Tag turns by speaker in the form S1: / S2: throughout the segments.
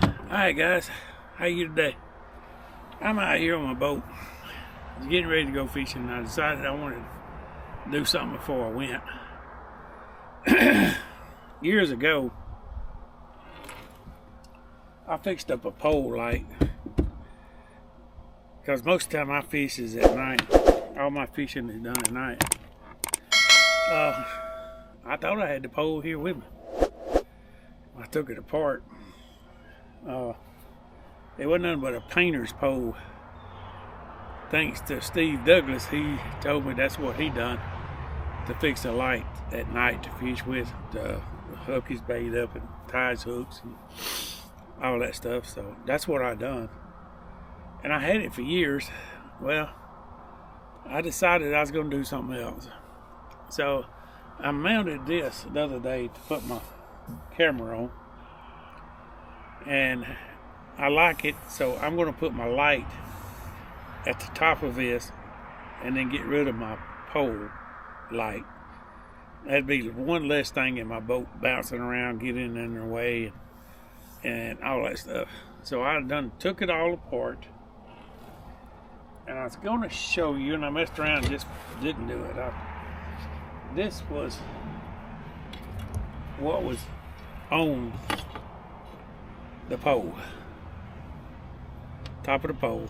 S1: Alright guys, how you today? I'm out here on my boat. I was getting ready to go fishing and I decided I wanted to do something before I went. Years ago, I fixed up a pole light because most of the time I fish is at night. All my fishing is done at night. I thought I had the pole here with me. I took it apart. It wasn't nothing but a painter's pole. Thanks to Steve Douglas, he told me that's what he done to fix a light at night to fish with. The hook is bait up and ties hooks and all that stuff. So that's what I done. And I had it for years. Well, I decided I was going to do something else. So I mounted this the other day to put my camera on. And I like it, so I'm going to put my light at the top of this and then get rid of my pole light. That'd be one less thing in my boat bouncing around, getting in their way and all that stuff. So I took it all apart, and I was going to show you, and I messed around and just didn't do it. This was what was on the pole, top of the pole.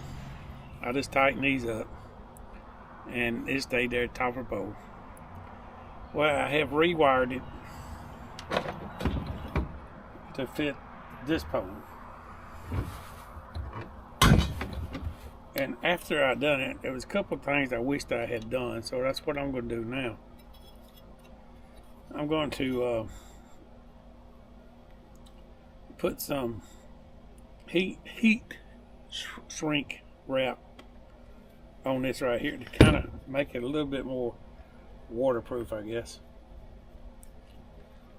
S1: I just tightened these up and it stayed there at the top of the pole. Well, I have rewired it to fit this pole. And after I done it, there was a couple of things I wished I had done, so that's what I'm going to do now. I'm going to put some heat shrink wrap on this right here to kind of make it a little bit more waterproof, I guess.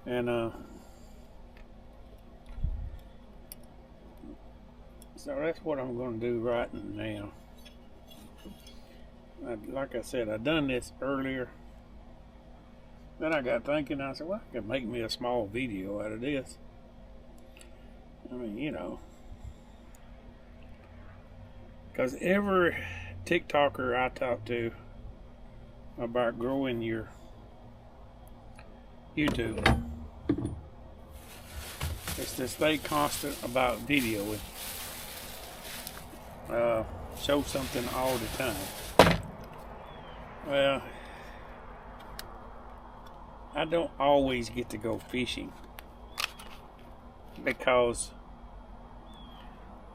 S1: And so that's what I'm going to do right now. Like I said, I done this earlier. Then I got thinking, I said, well, I could make me a small video out of this. I mean, you know, because every TikToker I talk to about growing your YouTube is to stay constant about videoing. Show something all the time. Well, I don't always get to go fishing because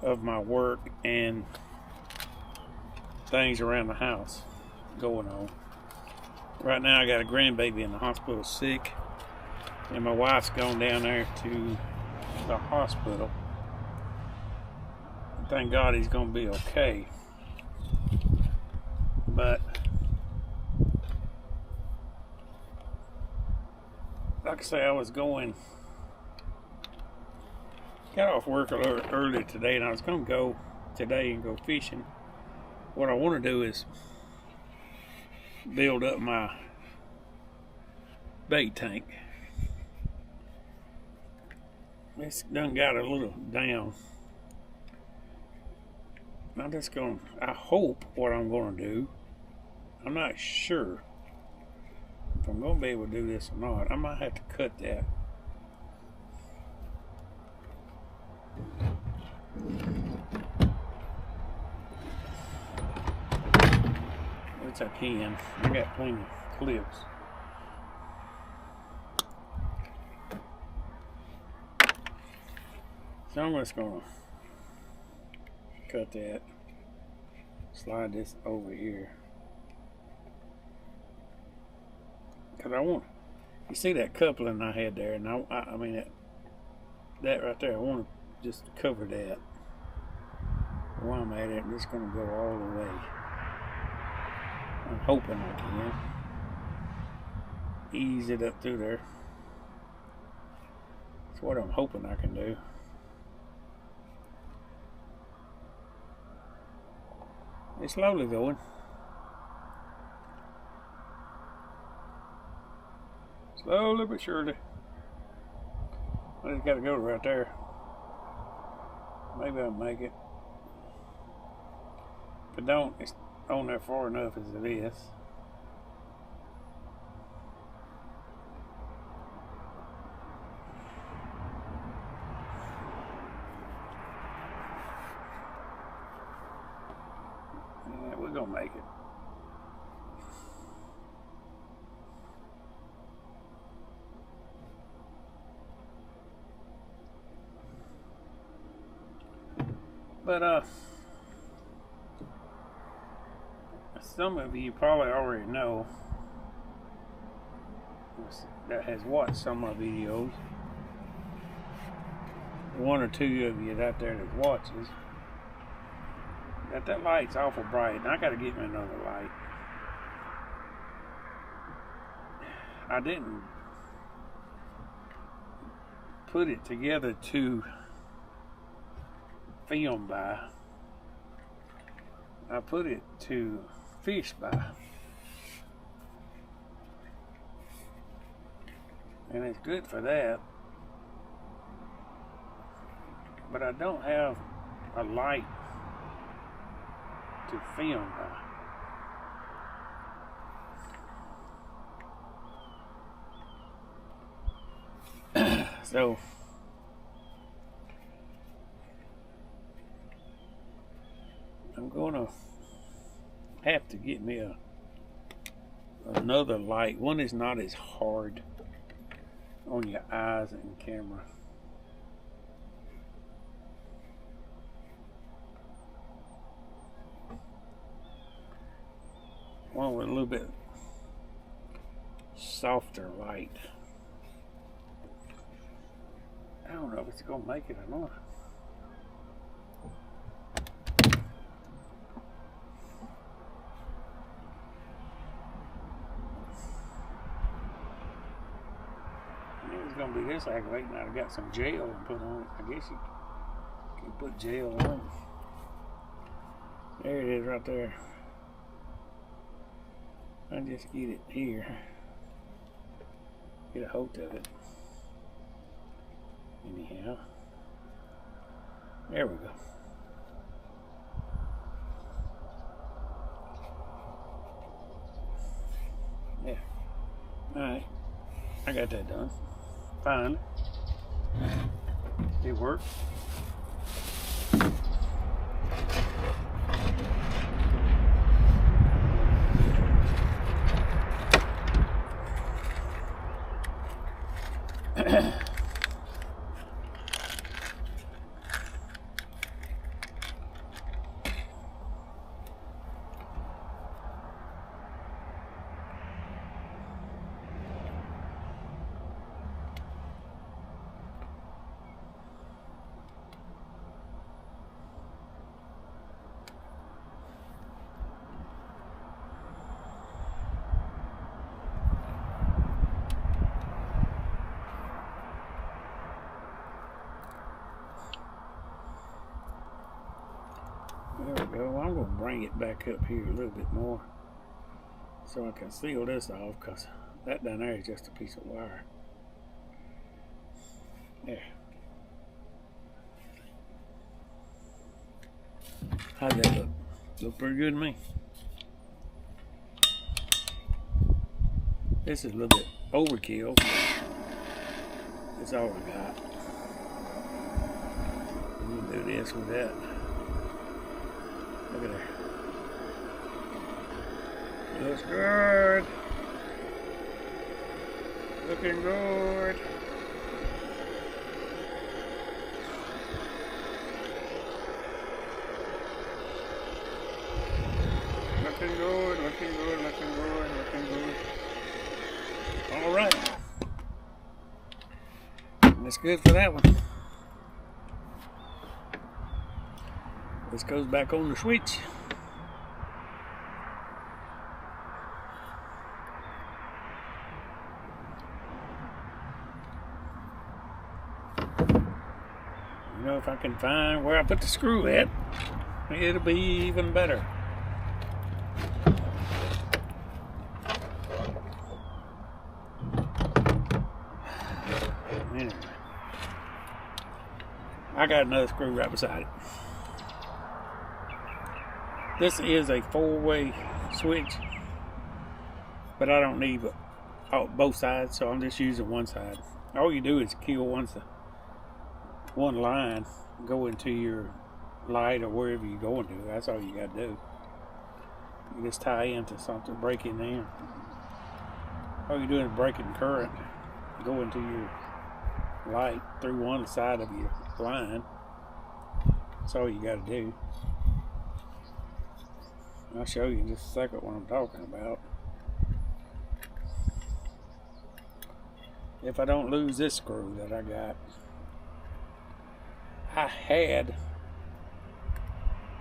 S1: of my work and things around the house going on. Right now I got a grandbaby in the hospital sick, and my wife's gone down there to the hospital. Thank God he's gonna be okay. But like I say, I was got off work a little early today, and I was going to go today and go fishing. What I want to do is build up my bait tank. It's done got a little down. I hope what I'm going to do, I'm not sure if I'm going to be able to do this or not. I might have to cut that. Which I can. I got plenty of clips. So I'm just going to cut that. Slide this over here. Because I want, you see that coupling I had there, and I mean that right there, I want to just cover that. While I'm at it, I'm just going to go all the way. I'm hoping I can ease it up through there. That's what I'm hoping I can do. It's slowly going. Slowly but surely. I just got to go right there. Maybe I'll make it. If I don't, it's on there far enough as it is. Yeah, we're gonna make it. But some of you probably already know that has watched some of my videos. One or two of you out there that watches that light's awful bright, and I gotta get me another light. I didn't put it together to film by. I put it to fish by. And it's good for that. But I don't have a light to film by. So I'm gonna have to get me another light. One is not as hard on your eyes and camera. One with a little bit softer light. I don't know if it's gonna make it or not. It's gonna be this aggravating. I've got some gel and put on it. I guess you can put gel on it. There it is right there. I just get it here. Get a hold of it. Anyhow. There we go. Yeah. Alright. I got that done. Finally. It worked. There we go. I'm going to bring it back up here a little bit more so I can seal this off, because that down there is just a piece of wire. There. How'd that look? Look pretty good to me. This is a little bit overkill. That's all I got. I'm going to do this with that. Look at her. Looks good. Looking good. Looking good, looking good, looking good, looking good. All right. That's good for that one. This goes back on the switch. You know, if I can find where I put the screw at, it'll be even better. Anyway. I got another screw right beside it. This is a 4-way switch, but I don't need both sides, so I'm just using one side. All you do is kill one line, go into your light or wherever you're going to. That's all you got to do. You just tie into something, break in there. All you're doing is breaking current, go into your light through one side of your line. That's all you got to do. I'll show you in just a second what I'm talking about. If I don't lose this screw that I got, I had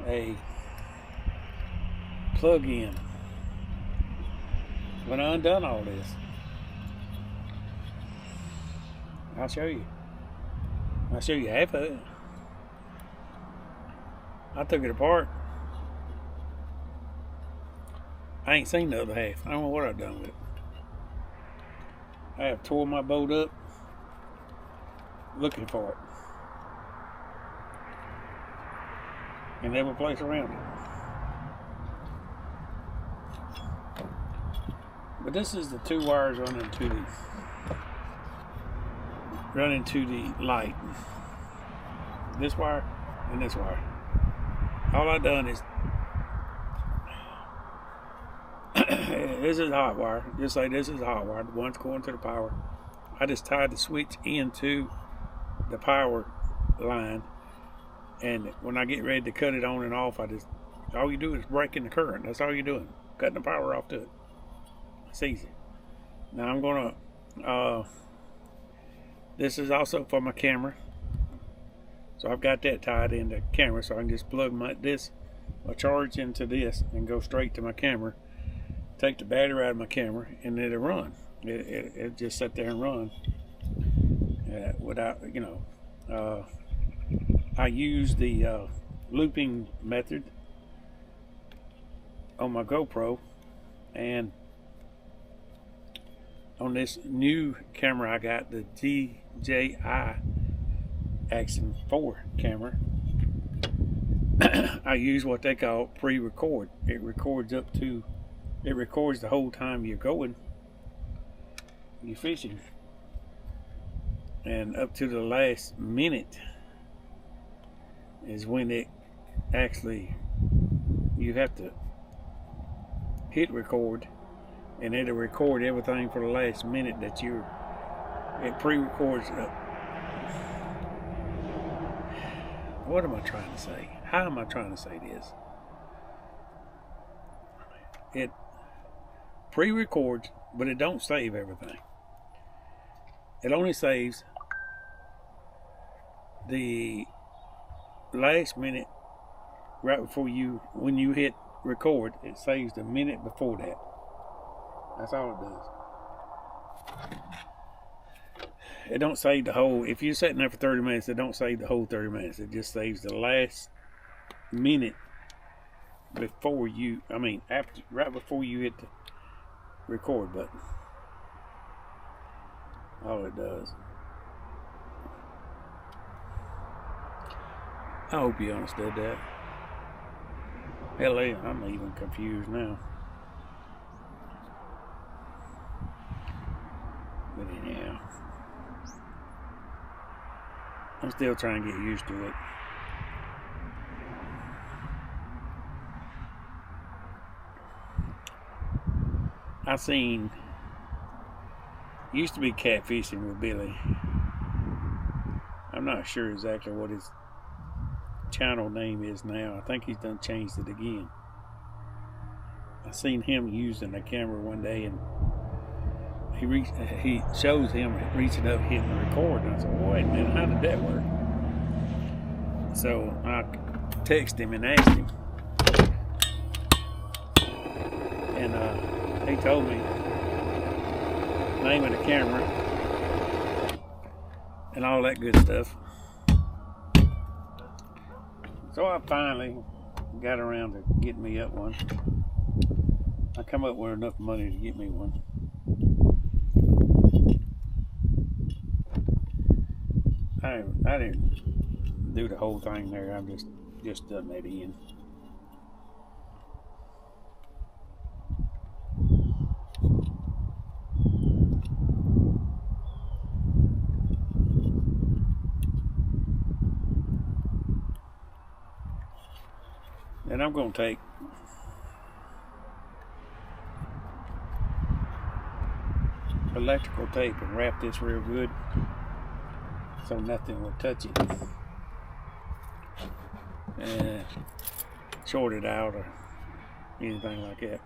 S1: a plug-in when I undone all this. I'll show you. I'll show you half of it. I took it apart. I ain't seen the other half. I don't know what I've done with it. I have tore my boat up looking for it. In every place around it. But this is the 2 wires running to the light. This wire and this wire. All I've done is this is hot wire. Just like this is hot wire. The one's going to the power. I just tied the switch into the power line, and when I get ready to cut it on and off, all you do is breaking the current. That's all you're doing. Cutting the power off to it. It's easy. Now I'm gonna this is also for my camera. So I've got that tied in the camera, so I can just plug my charge into this and go straight to my camera. Take the battery out of my camera and it'll run. It'll just sit there and run without, I use the looping method on my GoPro, and on this new camera I got, the DJI Action 4 camera, I use what they call pre-record. It records the whole time you're fishing, and up to the last minute is when it actually, you have to hit record, and it'll record everything for the last minute that it pre-records. What am I trying to say? How am I trying to say this? It pre-records, but it don't save everything. It only saves the last minute right before when you hit record. It saves the minute before that. That's all it does. It don't save the whole. If you're sitting there for 30 minutes, it don't save the whole 30 minutes. It just saves the last minute before right before you hit the record button. All it does. I hope you understood that. Hell, I'm even confused now. But anyhow, I'm still trying to get used to it. Used to be catfishing with Billy. I'm not sure exactly what his channel name is now. I think he's done changed it again. I seen him using the camera one day, and he shows him reaching up, hitting the record, and I said, wait a minute, how did that work? So I texted him and asked him, and he told me the name of the camera and all that good stuff. So I finally got around to getting me up one. I come up with enough money to get me one. I didn't do the whole thing there. I'm just done that in. And I'm going to take electrical tape and wrap this real good so nothing will touch it and short it out or anything like that.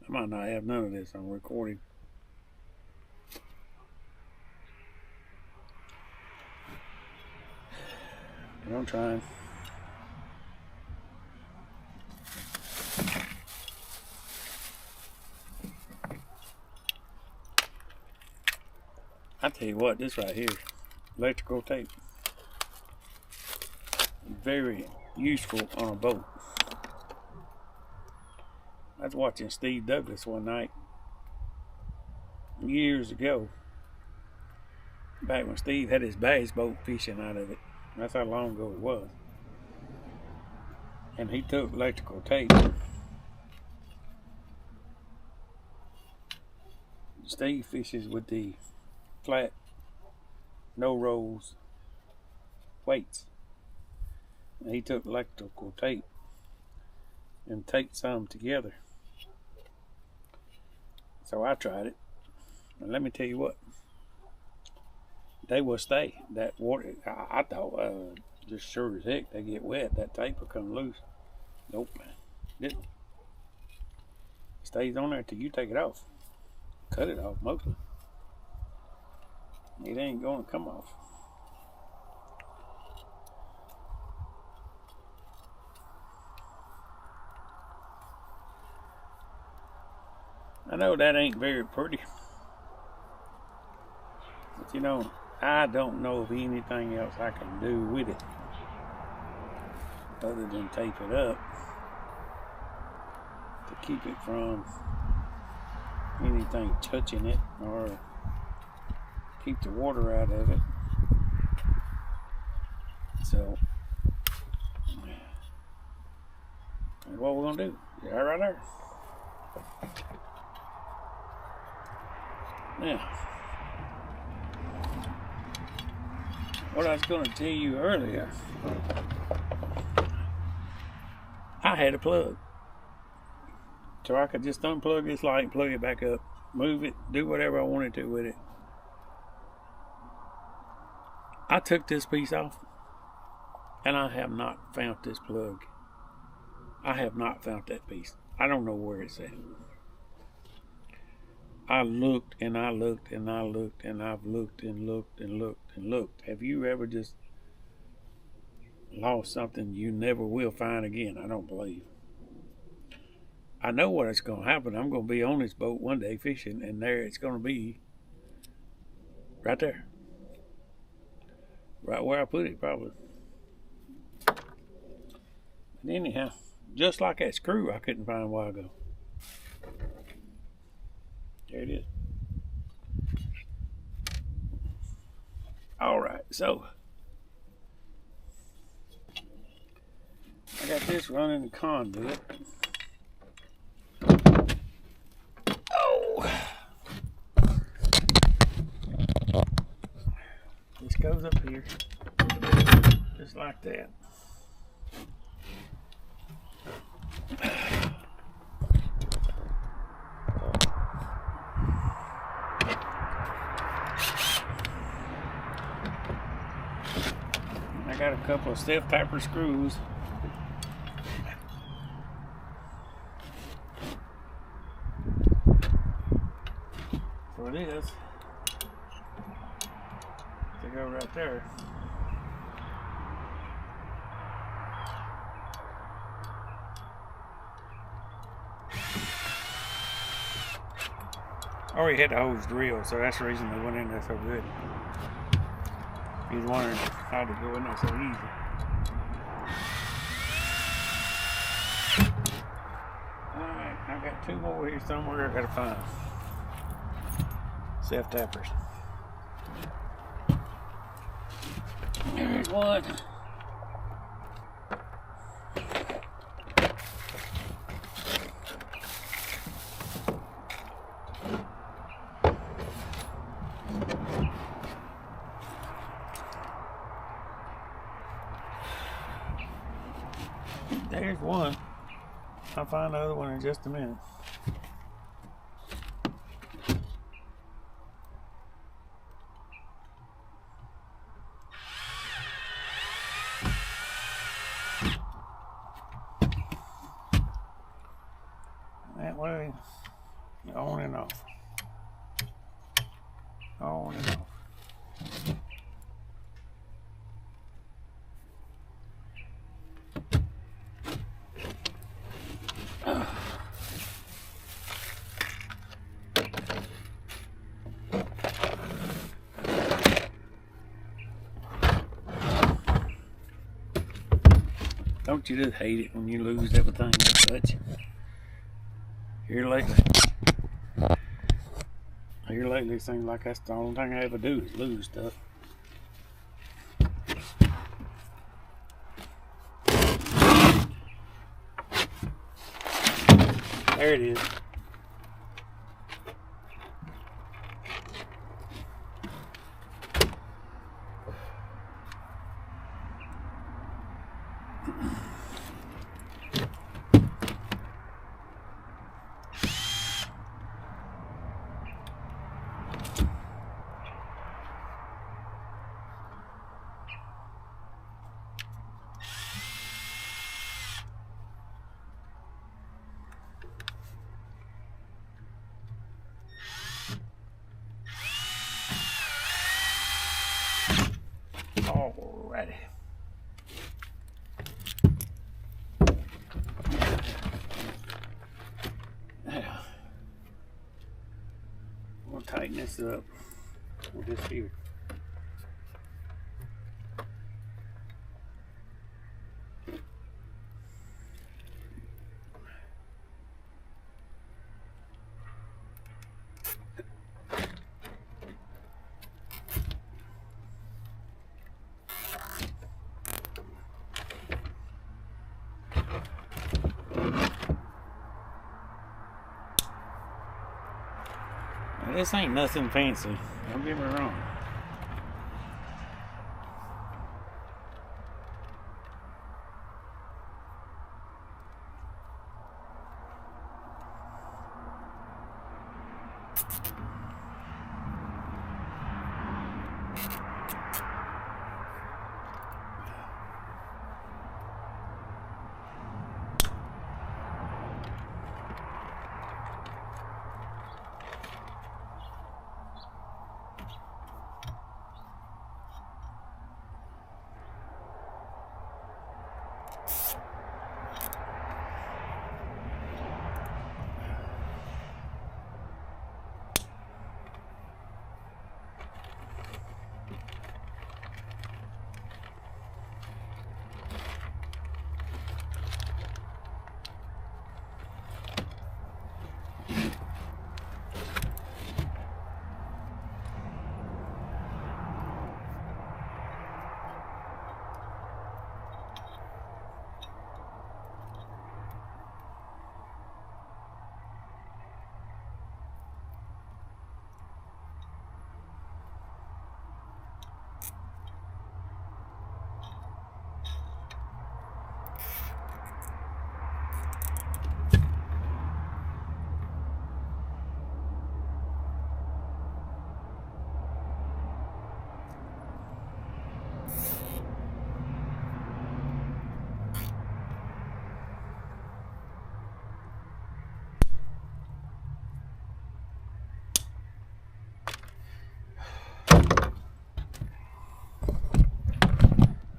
S1: I might not have none of this on recording. But I'm trying. I tell you what, this right here, electrical tape, very useful on a boat. I was watching Steve Douglas one night years ago, back when Steve had his bass boat fishing out of it. That's how long ago it was. And he took electrical tape. Steve fishes with the flat, no rolls weights. And he took electrical tape and taped some together. So I tried it, and let me tell you what, they will stay. That water, I thought, just sure as heck they get wet, that tape will come loose. Nope, didn't. Stays on there till you take it off. Cut it off mostly. It ain't going to come off. I know that ain't very pretty, but you know, I don't know of anything else I can do with it other than tape it up to keep it from anything touching it or keep the water out of it. So that's what we're gonna do. Yeah, right there. Now, what I was going to tell you earlier, I had a plug. So I could just unplug this light, plug it back up, move it, do whatever I wanted to with it. I took this piece off, and I have not found this plug. I have not found that piece. I don't know where it's at. I looked and I looked and I looked and I've looked and looked and looked and looked. Have you ever just lost something you never will find again? I don't believe. I know what is going to happen. I'm going to be on this boat one day fishing, and there it's going to be right there. Right where I put it, probably. But anyhow, just like that screw I couldn't find a while ago. There it is. All right, so I got this running the conduit. Oh, this goes up here, just like that. I got a couple of self-tapper screws. For this to go right there. already had the hose drilled, so that's the reason they went in there so good. He was wondering how to go in there so easy. Alright, I got two more here somewhere I gotta find. Self-tappers. There's one. There's one. I'll find the other one in just a minute. That way, on and off. On and off. Don't you just hate it when you lose everything you touch? Here lately, it seems like that's the only thing I ever do is lose stuff. There it is. Alrighty. Now, we'll tighten this up with this here. Now, this ain't nothing fancy, don't get me wrong.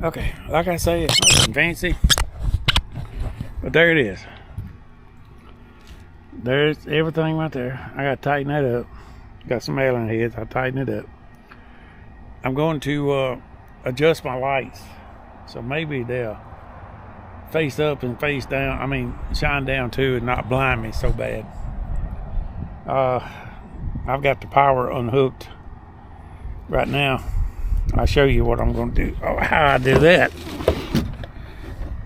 S1: Okay, like I say, it's nothing fancy, but there it is. There's everything right there. I gotta tighten that up. Got some Allen heads. I tighten it up. I'm going to adjust my lights, so maybe they'll face up and face down. I mean, shine down too, and not blind me so bad. I've got the power unhooked right now. I'll show you what I'm going to do. Oh, how I do that.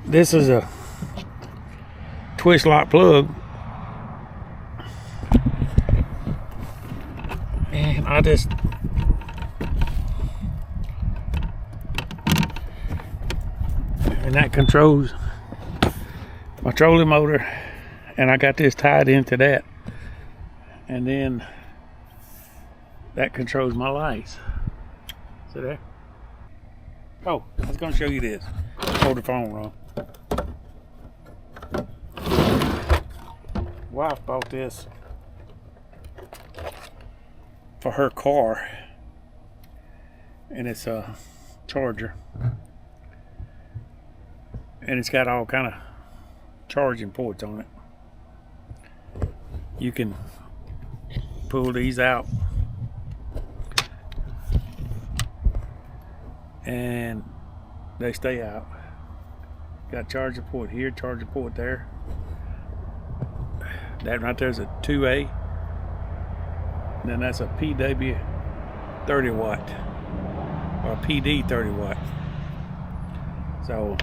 S1: This is a twist lock plug, and I just that controls my trolling motor, and I got this tied into that, and then that controls my lights. See there? Oh, I was going to show you this. Hold the phone wrong. Wife bought this for her car, and it's a charger, and it's got all kind of charging ports on it. You can pull these out and they stay out. Got charging port here, charging port there. That right there's a 2A. And then that's a PW 30 watt or PD 30 watt. So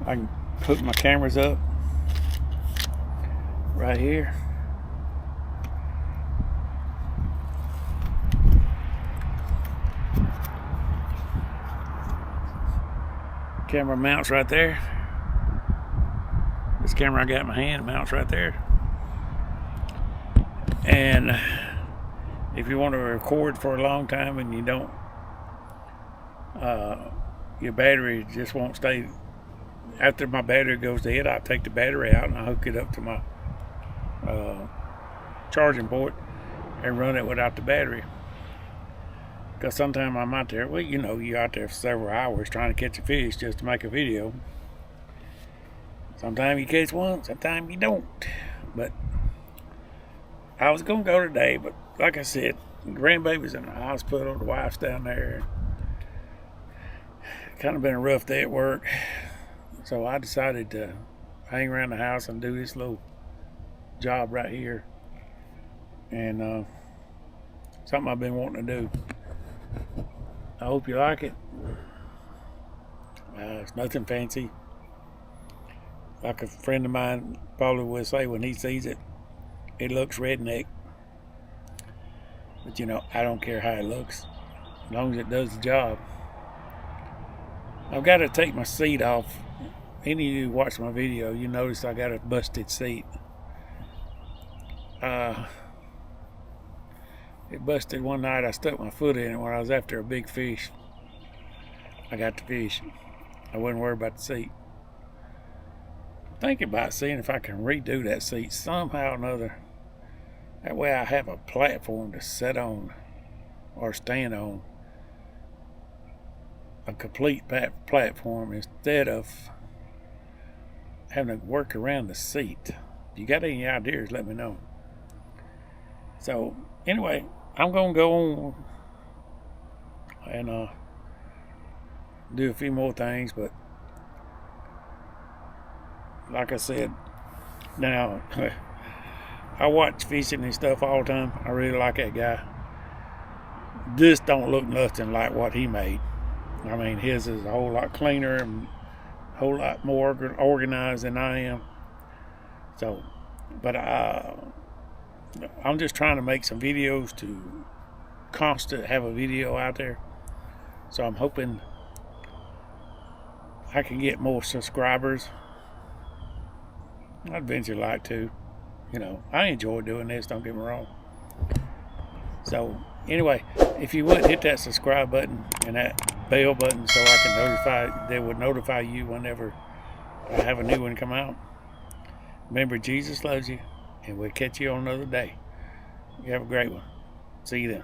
S1: I can hook my cameras up right here. Camera mounts right there. This camera I got in my hand mounts right there. And if you want to record for a long time and you don't, your battery just won't stay. After my battery goes dead, I take the battery out and I hook it up to my charging port and run it without the battery. Because sometimes I'm out there, well, you know, you're out there for several hours trying to catch a fish just to make a video. Sometimes you catch one, sometimes you don't. But I was going to go today, but like I said, the grandbaby's in the hospital, the wife's down there. Kind of been a rough day at work. So I decided to hang around the house and do this little job right here. And something I've been wanting to do. I hope you like it. It's nothing fancy. Like a friend of mine probably will say when he sees it, it looks redneck. But you know, I don't care how it looks, as long as it does the job. I've got to take my seat off. Any of you who watch my video, you notice I got a busted seat. It busted one night. I stuck my foot in it when I was after a big fish. I got the fish. I wasn't worried about the seat. Thinking about seeing if I can redo that seat somehow or another. That way I have a platform to sit on or stand on. A complete platform instead of having to work around the seat. If you got any ideas, let me know. So anyway, I'm gonna go on and do a few more things, but like I said, now I watch fishing and stuff all the time. I really like that guy. This don't look nothing like what he made. I mean, his is a whole lot cleaner and a whole lot more organized than I am. So, but I'm just trying to make some videos to constant have a video out there. So I'm hoping I can get more subscribers. I'd eventually like to. You know, I enjoy doing this, don't get me wrong. So anyway, if you would hit that subscribe button and that bell button so I can they would notify you whenever I have a new one come out. Remember, Jesus loves you, and we'll catch you on another day. You have a great one. See you then.